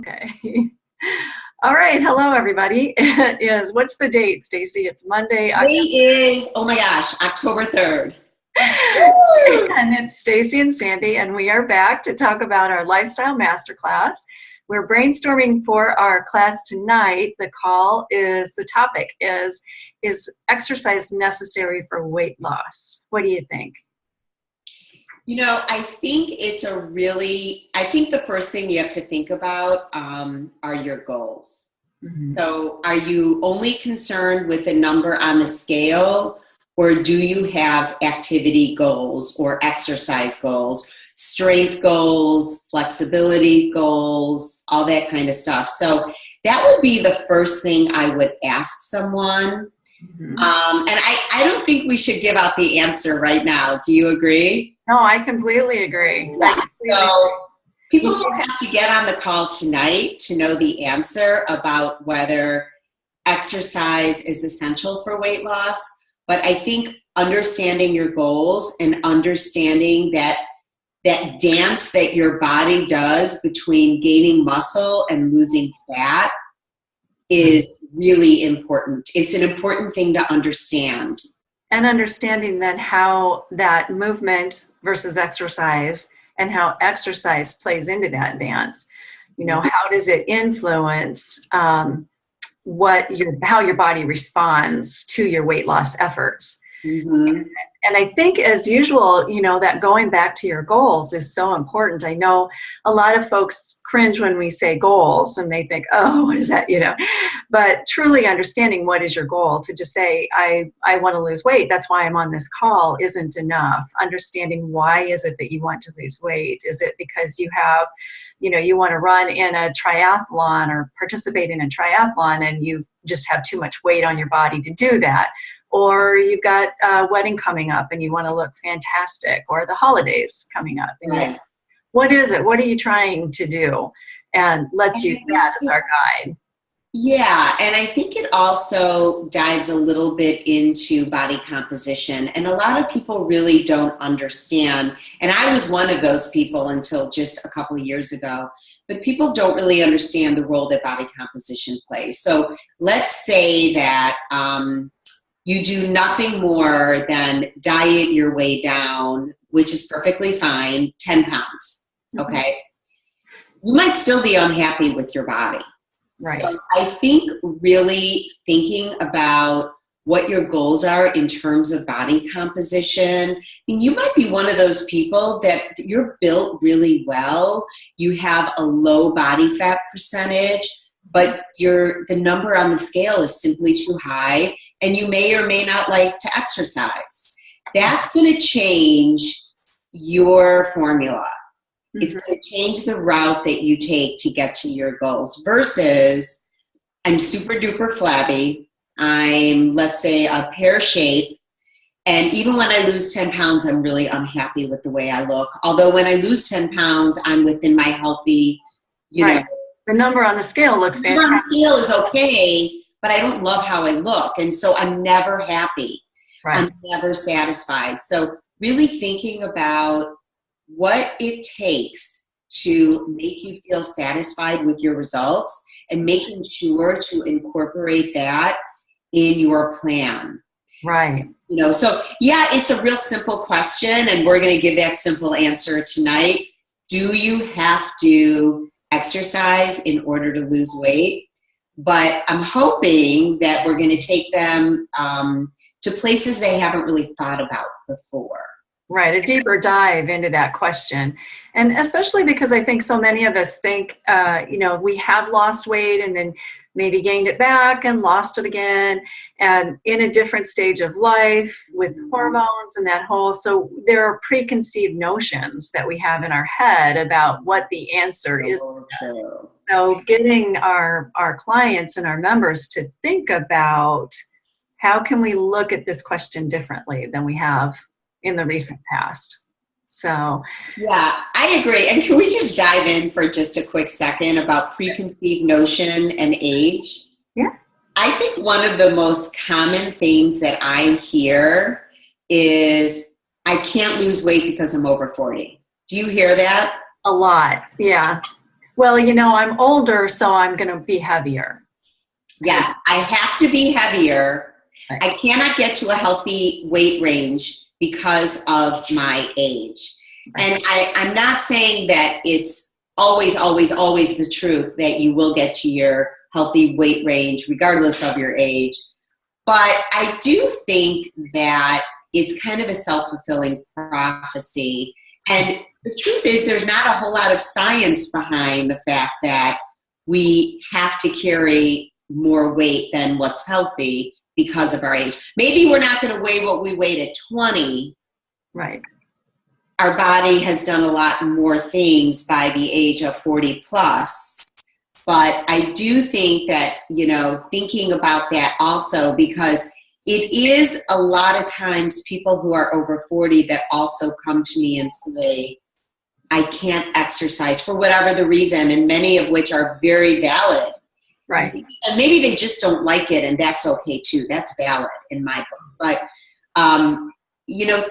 Okay. All right. Hello, everybody. What's the date, Stacy? It's Monday. Today is, oh my gosh, October 3rd. And it's Stacy and Sandy, and we are back to talk about our lifestyle masterclass. We're brainstorming for our class tonight. The topic is exercise necessary for weight loss? What do you think? I think I think the first thing you have to think about are your goals. Mm-hmm. So are you only concerned with the number on the scale, or do you have activity goals or exercise goals, strength goals, flexibility goals, all that kind of stuff? So that would be the first thing I would ask someone. Mm-hmm. And I don't think we should give out the answer right now. Do you agree? No, I completely agree. Yeah. So people will have to get on the call tonight to know the answer about whether exercise is essential for weight loss. But I think understanding your goals and understanding that dance that your body does between gaining muscle and losing fat is really important. It's an important thing to understand. And understanding then how that movement versus exercise and how exercise plays into that dance. How does it influence how your body responds to your weight loss efforts? Mm-hmm. And I think, as usual, that going back to your goals is so important. I know a lot of folks cringe when we say goals and they think, oh, what is that, But truly understanding what is your goal, to just say, I want to lose weight, that's why I'm on this call, isn't enough. Understanding why is it that you want to lose weight? Is it because you have, you want to run in a triathlon or participate in a triathlon and you just have too much weight on your body to do that? Or you've got a wedding coming up and you want to look fantastic, or the holidays coming up. And right. What is it? What are you trying to do? And let's use that as our guide. Yeah, and I think it also dives a little bit into body composition. And a lot of people really don't understand. And I was one of those people until just a couple of years ago. But people don't really understand the role that body composition plays. So let's say that you do nothing more than diet your way down, which is perfectly fine, 10 pounds, okay? Mm-hmm. You might still be unhappy with your body. Right. So I think really thinking about what your goals are in terms of body composition. I mean, you might be one of those people that you're built really well, you have a low body fat percentage, but the number on the scale is simply too high, and you may or may not like to exercise. That's going to change your formula. Mm-hmm. It's going to change the route that you take to get to your goals versus I'm super duper flabby. I'm, let's say, a pear shape. And even when I lose 10 pounds, I'm really unhappy with the way I look. Although when I lose 10 pounds, I'm within my healthy, right. The number on the scale looks fantastic. The number on the scale is okay, but I don't love how I look. And so I'm never happy. Right. I'm never satisfied. So really thinking about what it takes to make you feel satisfied with your results and making sure to incorporate that in your plan. Right. So yeah, it's a real simple question, and we're going to give that simple answer tonight. Do you have to exercise in order to lose weight? But I'm hoping that we're going to take them to places they haven't really thought about before. Right, a deeper dive into that question. And especially because I think so many of us think, we have lost weight and then maybe gained it back and lost it again, and in a different stage of life with hormones and that whole, so there are preconceived notions that we have in our head about what the answer is. So getting our clients and our members to think about how can we look at this question differently than we have in the recent past. So yeah, I agree. And can we just dive in for just a quick second about preconceived notion and age? Yeah. I think one of the most common things that I hear is I can't lose weight because I'm over 40. Do you hear that? A lot, yeah. well, I'm older, so I'm going to be heavier. Yes, I have to be heavier. Right. I cannot get to a healthy weight range because of my age. Right. And I'm not saying that it's always, always, always the truth that you will get to your healthy weight range regardless of your age. But I do think that it's kind of a self-fulfilling prophecy. And the truth is there's not a whole lot of science behind the fact that we have to carry more weight than what's healthy because of our age. Maybe we're not going to weigh what we weighed at 20. Right. Our body has done a lot more things by the age of 40 plus. But I do think that, thinking about that also, because it is a lot of times people who are over 40 that also come to me and say, I can't exercise for whatever the reason, and many of which are very valid. Right. And maybe they just don't like it, and that's okay too. That's valid in my book. But,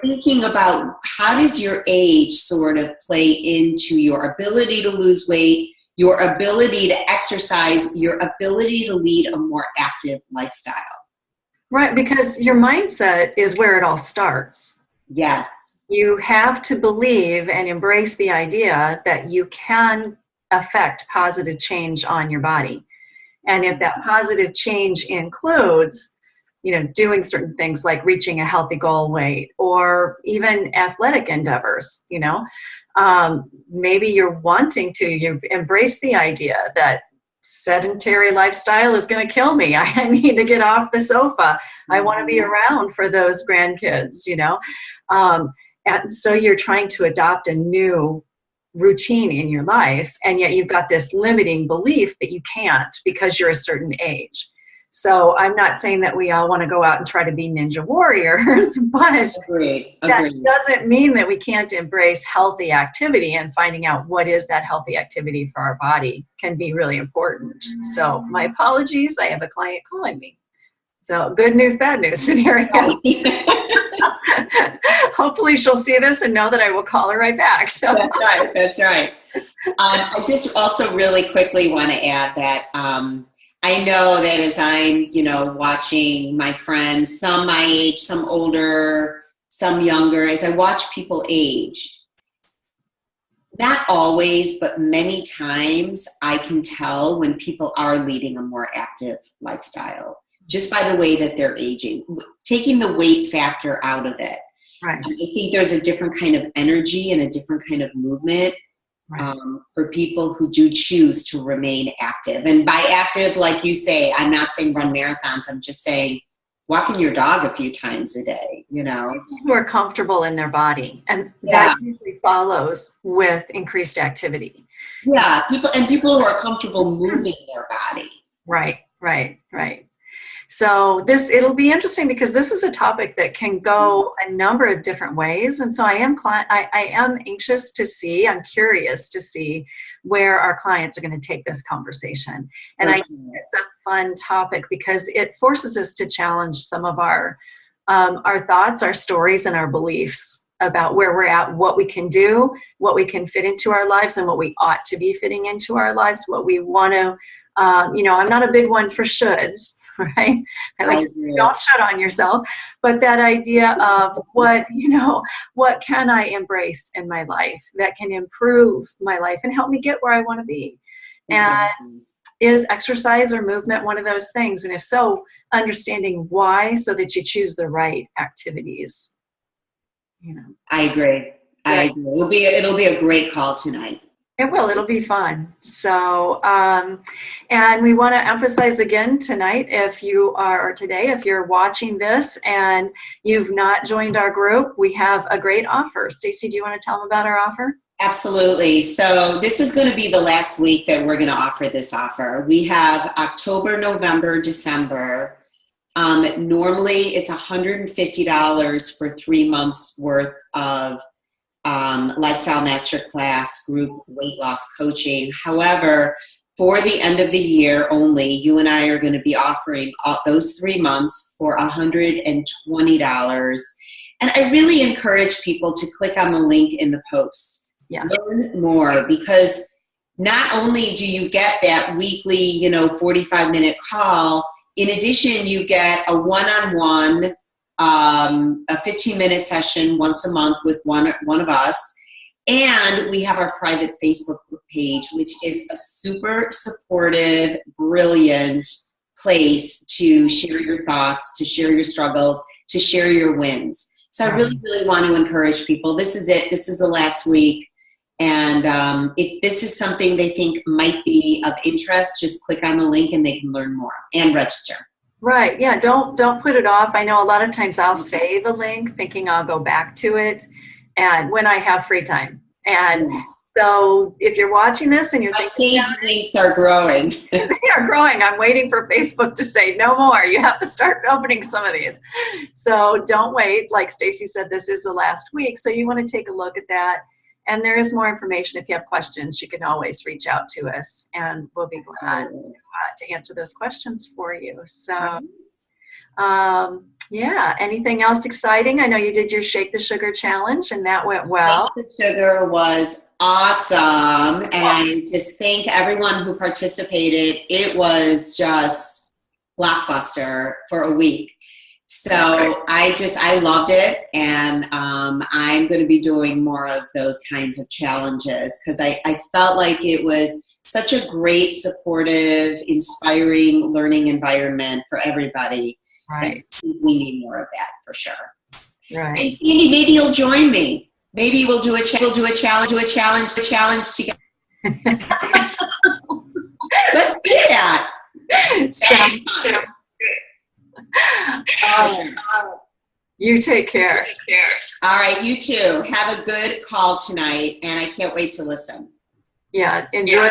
thinking about how does your age sort of play into your ability to lose weight, your ability to exercise, your ability to lead a more active lifestyle. Right, because your mindset is where it all starts. Yes. You have to believe and embrace the idea that you can affect positive change on your body. And if that positive change includes, doing certain things like reaching a healthy goal weight or even athletic endeavors, maybe you're wanting to, you've embraced the idea that sedentary lifestyle is going to kill me. I need to get off the sofa. I want to be around for those grandkids, and so you're trying to adopt a new routine in your life, and yet you've got this limiting belief that you can't because you're a certain age. So I'm not saying that we all want to go out and try to be ninja warriors, but Agreed. that doesn't mean that we can't embrace healthy activity, and finding out what is that healthy activity for our body can be really important. So my apologies, I have a client calling me. So good news, bad news scenario. Hopefully she'll see this and know that I will call her right back. So That's right. I just also really quickly want to add that I know that as I'm, watching my friends, some my age, some older, some younger, as I watch people age, not always, but many times I can tell when people are leading a more active lifestyle just by the way that they're aging, taking the weight factor out of it. Right. I think there's a different kind of energy and a different kind of movement. Right. For people who do choose to remain active. And by active, like you say, I'm not saying run marathons. I'm just saying walking your dog a few times a day, People who are comfortable in their body. And that usually follows with increased activity. Yeah, people who are comfortable moving their body. Right. So it'll be interesting because this is a topic that can go a number of different ways. And so I am anxious to see, I'm curious to see where our clients are going to take this conversation. And I think it's a fun topic because it forces us to challenge some of our thoughts, our stories, and our beliefs about where we're at, what we can do, what we can fit into our lives, and what we ought to be fitting into our lives, what we want to, I'm not a big one for shoulds. Right? I like to say, don't shut on yourself, but that idea of what can I embrace in my life that can improve my life and help me get where I want to be? Exactly. And is exercise or movement one of those things? And if so, understanding why so that you choose the right activities. I agree. It'll be a great call tonight. It will. It'll be fun. So, and we want to emphasize again tonight, if you're watching this and you've not joined our group, we have a great offer. Stacey, do you want to tell them about our offer? Absolutely. So this is going to be the last week that we're going to offer this offer. We have October, November, December. Normally it's $150 for 3 months worth of Lifestyle MasterClass group weight loss coaching. However, for the end of the year only, you and I are going to be offering those 3 months for $120. And I really encourage people to click on the link in the post. Yeah. Learn more, because not only do you get that weekly, 45-minute call, in addition, you get a one-on-one, a 15-minute session once a month with one of us. And we have our private Facebook page, which is a super supportive, brilliant place to share your thoughts, to share your struggles, to share your wins. So I really, really want to encourage people. This is it. This is the last week. And if this is something they think might be of interest, just click on the link and they can learn more and register. Right. Yeah. Don't put it off. I know a lot of times I'll save a link thinking I'll go back to it, and when I have free time. And so if you're watching this and you're thinking, saved links are growing. They are growing. I'm waiting for Facebook to say no more. You have to start opening some of these. So don't wait. Like Stacy said, this is the last week. So you want to take a look at that. And there is more information. If you have questions, you can always reach out to us, and we'll be glad to answer those questions for you. So, yeah, anything else exciting? I know you did your Shake the Sugar challenge, and that went well. Shake the Sugar was awesome, and I just thank everyone who participated. It was just blockbuster for a week. So I loved it, and I'm going to be doing more of those kinds of challenges because I felt like it was such a great, supportive, inspiring learning environment for everybody. Right. We need more of that for sure. Right. Hey, Sandy, maybe you'll join me. Maybe we'll do a challenge together. Let's do that. Sounds good. You take care. All right, you too. Have a good call tonight, and I can't wait to listen. Yeah, enjoy.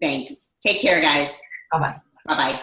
Thanks. Take care, guys. Bye-bye. Bye-bye.